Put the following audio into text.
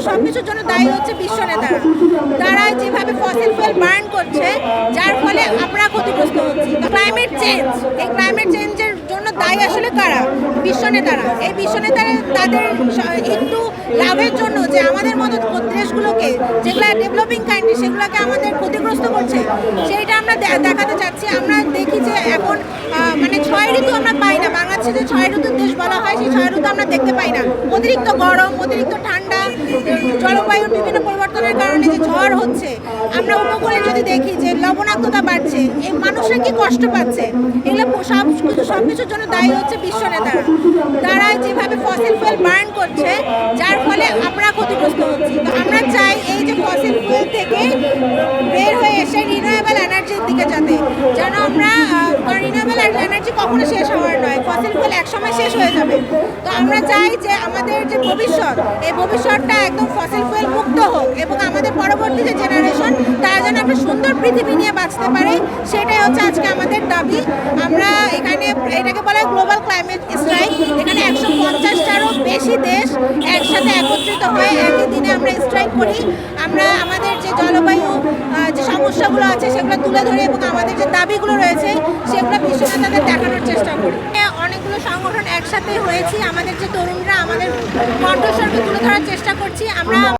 সবকিছুর জন্য দায়ী হচ্ছে বিশ্ব নেতারা। তারা যেভাবে ফসিল ফুয়েল বার্ন করছে, যার ফলে আমরা ক্ষতিগ্রস্ত হচ্ছি। ক্লাইমেট চেঞ্জ, এই ক্লাইমেট চেঞ্জের জন্য দায়ী আসলে কারা? বিশ্ব নেতারা। এই বিশ্ব নেতারা তাদের একটু লাভের জন্য যে আমাদের মতো দেশগুলোকে, যেগুলো ডেভেলপিং কান্ট্রি, সেগুলোকে আমাদের ক্ষতিগ্রস্ত করছে, সেইটা আমরা দেখাতে চাচ্ছি। আমরা দেখি যে এখন মানে 6 ঋতু আমরা পাই না। বাংলাদেশে যে 6 ঋতুর দেশ বলা হয়, সেই 6 ঋতু আমরা দেখতে পাই না। অতিরিক্ত গরম, অতিরিক্ত ঠান্ডা, জলবায়ুর বিভিন্ন পরিবর্তনের কারণে যে ঝড় হচ্ছে, আমরা উপকূলে যদি দেখি যে লবণাক্ততা বাড়ছে, এই মানুষরা কি কষ্ট পাচ্ছে, এগুলো সবকিছুর জন্য দায়ী হচ্ছে বিশ্ব নেতারা। তারা যেভাবে ফসিল ফুয়েল বার্ন করছে, যার ফলে আমরা ক্ষতিগ্রস্ত হচ্ছি। তো আমরা চাই এই যে ফসিল ফুয়েল থেকে বের হয়ে এসে রিনিউয়েবল এনার্জির দিকে যাতে, যেন আমরা, কারণ রিনিউয়েবল এনার্জি কখনো শেষ হওয়ার নয়, ফসিল ফুয়েল একসময় শেষ হয়ে যাবে। তো আমরা চাই যে আমাদের যে ভবিষ্যৎ, এই ভবিষ্যৎটা একদম ফসিল ফুয়েল মুক্ত হোক, এবং আমাদের পরবর্তী যে জেনারেশন, তারা যেন একটা সুন্দর পৃথিবী নিয়ে বাঁচতে পারে, সেটাই হচ্ছে আজকে আমাদের দাবি। আমরা এখানে, এটাকে বলা হয় গ্লোবাল ক্লাইমেট স্ট্রাইক। এখানে 150টারও বেশি দেশ একসাথে একত্রিত হয়ে একই দিনে আমরা স্ট্রাইক করি। আমরা আমাদের যে জলবায়ু যে সমস্যাগুলো আছে সেগুলো তুলে ধরি, এবং আমাদের যে দাবিগুলো রয়েছে সেগুলো বিশ্ব নেতাদের দেখানোর চেষ্টা করি। অনেকগুলো সংগঠন একসাথে হয়েছি, আমাদের যে তরুণরা, আমাদের কণ্ঠস্বরকে তুলে ধরার চেষ্টা করছি আমরা।